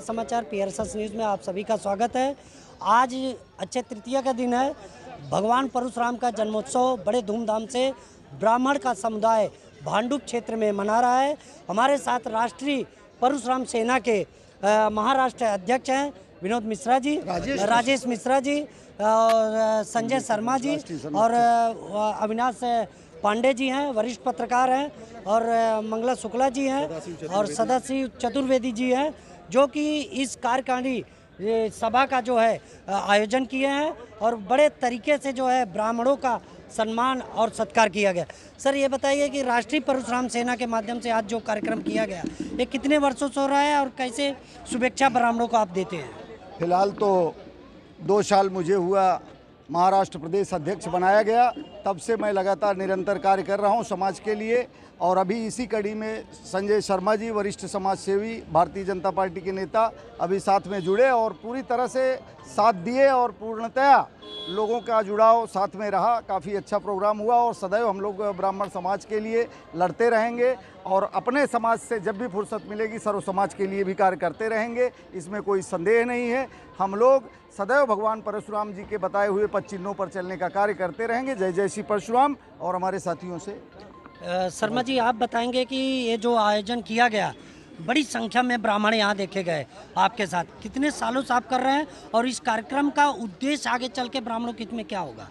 खास समाचार PRSS news में आप सभी का स्वागत है। आज अक्षय तृतीया का दिन है। भगवान परशुराम का जन्मोत्सव बड़े धूमधाम से ब्राह्मण का समुदाय भांडुप क्षेत्र में मना रहा है। हमारे साथ राष्ट्रीय परशुराम सेना के महाराष्ट्र अध्यक्ष हैं विनोद मिश्रा जी, राजेश मिश्रा जी और संजय शर्मा जी और अविनाश पांडे जी हैं, वरिष्ठ पत्रकार हैं, और मंगला शुक्ला जी हैं और सदाशिव चतुर्वेदी जी हैं, जो कि इस कार्यकारिणी सभा का जो है आयोजन किए हैं और बड़े तरीके से जो है ब्राह्मणों का सम्मान और सत्कार किया गया। सर, ये बताइए कि राष्ट्रीय परशुराम सेना के माध्यम से आज जो कार्यक्रम किया गया, ये कितने वर्षों से हो रहा है और कैसे शुभेच्छा ब्राह्मणों को आप देते हैं? फिलहाल तो 2 साल मुझे हुआ महाराष्ट्र प्रदेश अध्यक्ष बनाया गया, तब से मैं लगातार निरंतर कार्य कर रहा हूं समाज के लिए। और अभी इसी कड़ी में संजय शर्मा जी, वरिष्ठ समाज सेवी, भारतीय जनता पार्टी के नेता, अभी साथ में जुड़े और पूरी तरह से साथ दिए और पूर्णतया लोगों का जुड़ाव साथ में रहा। काफ़ी अच्छा प्रोग्राम हुआ और सदैव हम लोग ब्राह्मण समाज के लिए लड़ते रहेंगे और अपने समाज से जब भी फुर्सत मिलेगी सर्व समाज के लिए भी कार्य करते रहेंगे, इसमें कोई संदेह नहीं है। हम लोग सदैव भगवान परशुराम जी के बताए हुए पद चिन्हों पर चलने का कार्य करते रहेंगे। जय जय श्री परशुराम। और हमारे साथियों से शर्मा जी, आप बताएंगे कि ये जो आयोजन किया गया, बड़ी संख्या में ब्राह्मण यहाँ देखे गए आपके साथ, कितने सालों से आप कर रहे हैं और इस कार्यक्रम का उद्देश्य आगे चल के ब्राह्मणों के हित में क्या होगा?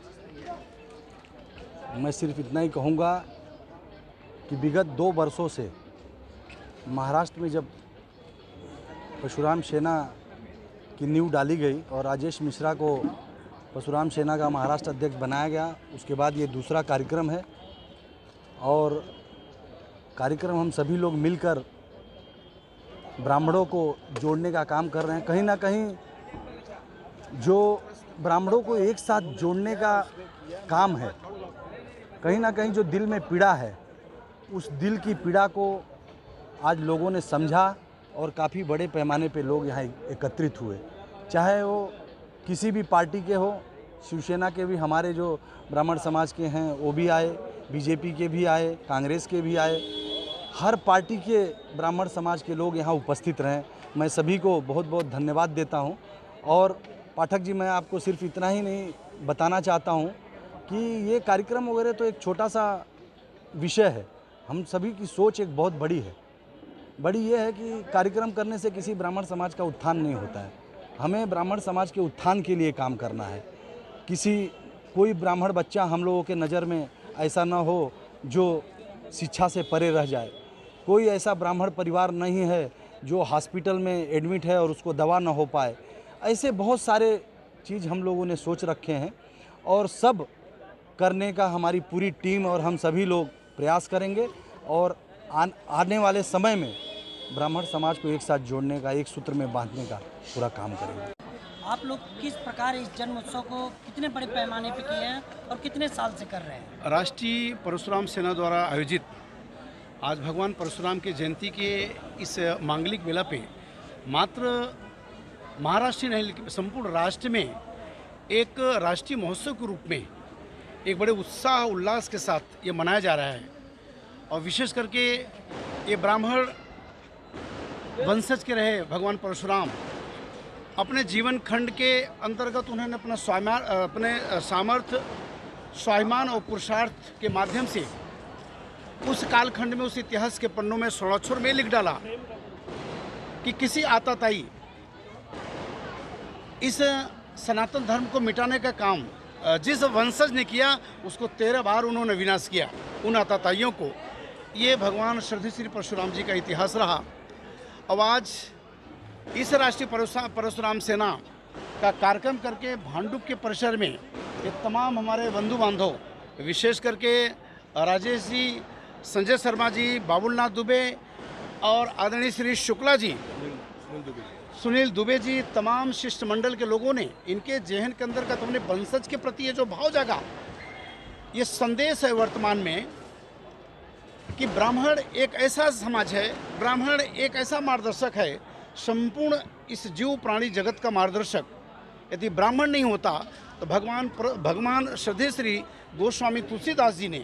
मैं सिर्फ इतना ही कहूँगा कि विगत 2 वर्षों से महाराष्ट्र में जब परशुराम सेना की नींव डाली गई और राजेश मिश्रा को परशुराम सेना का महाराष्ट्र अध्यक्ष बनाया गया, उसके बाद ये दूसरा कार्यक्रम है और कार्यक्रम हम सभी लोग मिलकर ब्राह्मणों को जोड़ने का काम कर रहे हैं। कहीं ना कहीं जो ब्राह्मणों को एक साथ जोड़ने का काम है, कहीं ना कहीं जो दिल में पीड़ा है, उस दिल की पीड़ा को आज लोगों ने समझा और काफ़ी बड़े पैमाने पे लोग यहाँ एकत्रित हुए। चाहे वो किसी भी पार्टी के हो, शिवसेना के भी हमारे जो ब्राह्मण समाज के हैं वो भी आए, बीजेपी के भी आए, कांग्रेस के भी आए, हर पार्टी के ब्राह्मण समाज के लोग यहाँ उपस्थित रहें। मैं सभी को बहुत बहुत धन्यवाद देता हूँ। और पाठक जी, मैं आपको सिर्फ इतना ही नहीं बताना चाहता हूँ कि ये कार्यक्रम वगैरह तो एक छोटा सा विषय है, हम सभी की सोच एक बहुत बड़ी है। बड़ी ये है कि कार्यक्रम करने से किसी ब्राह्मण समाज का उत्थान नहीं होता है, हमें ब्राह्मण समाज के उत्थान के लिए काम करना है। कोई ब्राह्मण बच्चा हम लोगों के नज़र में ऐसा ना हो जो शिक्षा से परे रह जाए, कोई ऐसा ब्राह्मण परिवार नहीं है जो हॉस्पिटल में एडमिट है और उसको दवा ना हो पाए। ऐसे बहुत सारे चीज़ हम लोगों ने सोच रखे हैं और सब करने का हमारी पूरी टीम और हम सभी लोग प्रयास करेंगे और आने वाले समय में ब्राह्मण समाज को एक साथ जोड़ने का, एक सूत्र में बांधने का पूरा काम करेंगे। आप लोग किस प्रकार इस जन्मोत्सव को कितने बड़े पैमाने पे किए हैं और कितने साल से कर रहे हैं? राष्ट्रीय परशुराम सेना द्वारा आयोजित आज भगवान परशुराम की जयंती के इस मांगलिक मेला पे मात्र महाराष्ट्र नहीं, संपूर्ण राष्ट्र में एक राष्ट्रीय महोत्सव के रूप में एक बड़े उत्साह उल्लास के साथ ये मनाया जा रहा है। और विशेष करके ये ब्राह्मण वंशज के रहे भगवान परशुराम अपने जीवन खंड के अंतर्गत उन्होंने अपने सामर्थ्य, स्वाभिमान और पुरुषार्थ के माध्यम से उस कालखंड में, उस इतिहास के पन्नों में स्वराक्षर में लिख डाला कि किसी आताताई इस सनातन धर्म को मिटाने का काम जिस वंशज ने किया, उसको 13 बार उन्होंने विनाश किया, उन आताताइयों को। ये भगवान श्रद्धेय श्री परशुराम जी का इतिहास रहा। अब आज इस राष्ट्रीय परशुराम सेना का कार्यक्रम करके भांडुप के परिसर में ये तमाम हमारे बंधु बांधव, विशेष करके राजेश जी, संजय शर्मा जी, बाबुलनाथ दुबे और आदरणीय श्री शुक्ला जी, सुनील दुबे जी, तमाम शिष्टमंडल के लोगों ने इनके जहन के अंदर का तुमने वंशज के प्रति ये जो भाव जागा, ये संदेश है वर्तमान में कि ब्राह्मण एक ऐसा समाज है, ब्राह्मण एक ऐसा मार्गदर्शक है, संपूर्ण इस जीव प्राणी जगत का मार्गदर्शक। यदि ब्राह्मण नहीं होता तो भगवान श्रद्धेय श्री गोस्वामी तुलसीदास जी ने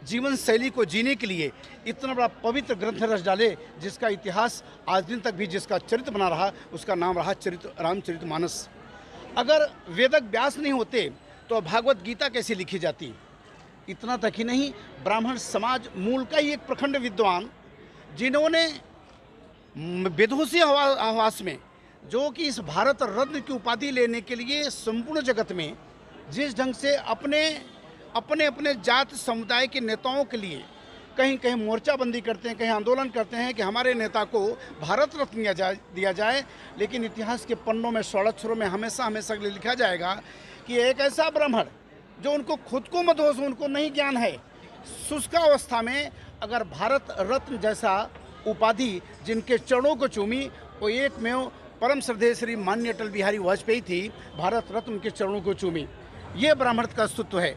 जीवन शैली को जीने के लिए इतना बड़ा पवित्र ग्रंथ रच डाले, जिसका इतिहास आज दिन तक भी जिसका चरित्र बना रहा, उसका नाम रहा रामचरितमानस। अगर वेदक व्यास नहीं होते तो भागवत गीता कैसे लिखी जाती। इतना तक ही नहीं, ब्राह्मण समाज मूल का ही एक प्रखंड विद्वान, जिन्होंने विदूषी आवास में, जो कि इस भारत रत्न की उपाधि लेने के लिए संपूर्ण जगत में जिस ढंग से अपने अपने जात समुदाय के नेताओं के लिए कहीं कहीं मोर्चाबंदी करते हैं, कहीं आंदोलन करते हैं कि हमारे नेता को भारत रत्न दिया जाए, लेकिन इतिहास के पन्नों में स्वराक्षरों में हमेशा हमेशा के लिए लिखा जाएगा कि एक ऐसा ब्राह्मण जो उनको खुद को मदहोश, उनको नहीं ज्ञान है, शुष्क अवस्था में अगर भारत रत्न जैसा उपाधि जिनके चरणों को चूमी, वो एक में परम श्रद्धेय श्री माननीय अटल बिहारी वाजपेयी थी, भारत रत्न उनके चरणों को चूमी। ये ब्राह्मण का अस्तित्व है।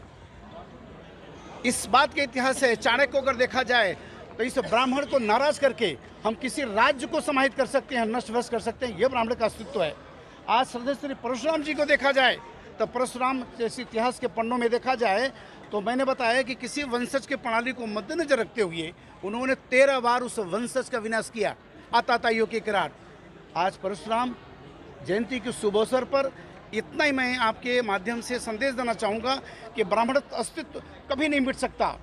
इस बात के इतिहास है, चाणक्य को अगर देखा जाए तो इस ब्राह्मण को नाराज करके हम किसी राज्य को समाहित कर सकते हैं, नष्ट भ्रष्ट कर सकते हैं। ये ब्राह्मण का अस्तित्व है। आज श्रद्धेय श्री परशुराम जी को देखा जाए तो परशुराम जैसे इतिहास के पन्नों में देखा जाए तो मैंने बताया कि किसी वंशज के प्रणाली को मद्देनजर रखते हुए उन्होंने 13 बार उस वंशज का विनाश किया, आताताइयों के करार। आज परशुराम जयंती के शुभ अवसर पर इतना ही मैं आपके माध्यम से संदेश देना चाहूँगा कि ब्राह्मण अस्तित्व कभी नहीं मिट सकता।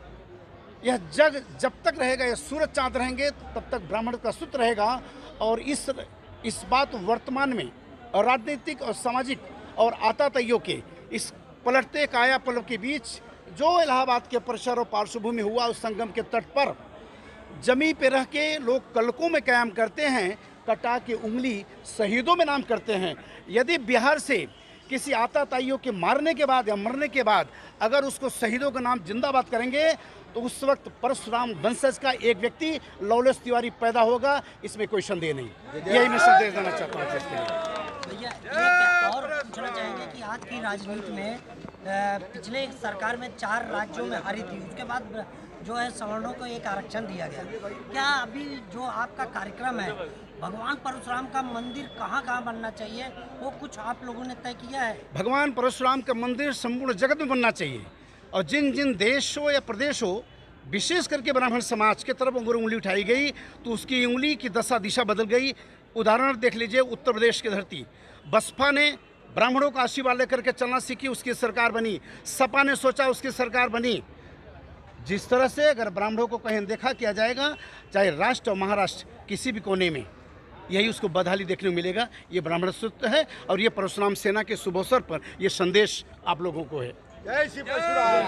यह जग जब तक रहेगा, यह सूरज चाँद रहेंगे तब तक ब्राह्मण का अस्तित्व रहेगा। और इस बात वर्तमान में राजनीतिक और सामाजिक और आताताइयों के इस पलटते काया पलट के बीच जो इलाहाबाद के परिसर और पार्श्वभूमि हुआ, उस संगम के तट पर जमी पे रह के लोग कलकों में कयाम करते हैं, कटा के उंगली शहीदों में नाम करते हैं। यदि बिहार से किसी आताताइयों के मारने के बाद या मरने के बाद अगर उसको शहीदों का नाम जिंदाबाद करेंगे तो उस वक्त परशुराम वंशज का एक व्यक्ति लौलेश तिवारी पैदा होगा, इसमें कोई संदेह नहीं। यही मैं संदेश देना चाहता हूँ इसके लिए। भैया एक और पूछना चाहेंगे कि आज की राजनीति में पिछले सरकार में 4 राज्यों में हारी थी, उसके बाद जो है सवर्णों को एक आरक्षण दिया गया। क्या अभी जो आपका कार्यक्रम है, भगवान परशुराम का मंदिर कहाँ कहाँ बनना चाहिए, वो कुछ आप लोगों ने तय किया है? भगवान परशुराम का मंदिर संपूर्ण जगत में बनना चाहिए और जिन जिन देशों या प्रदेशों विशेष करके ब्राह्मण समाज के तरफ अगर उंगली उठाई गई तो उसकी उंगली की दशा दिशा बदल गई। उदाहरण देख लीजिए, उत्तर प्रदेश की धरती, बसपा ने ब्राह्मणों का आशीर्वाद लेकर के चलना सीखी, उसकी सरकार बनी। सपा ने सोचा, उसकी सरकार बनी। जिस तरह से अगर ब्राह्मणों को कहीं देखा किया जाएगा, चाहे राष्ट्र और महाराष्ट्र किसी भी कोने में, यही उसको बदहाली देखने को मिलेगा। ये ब्राह्मण अस्तित्व है और ये परशुराम सेना के शुभ अवसर पर ये संदेश आप लोगों को है। जय श्री परशुराम।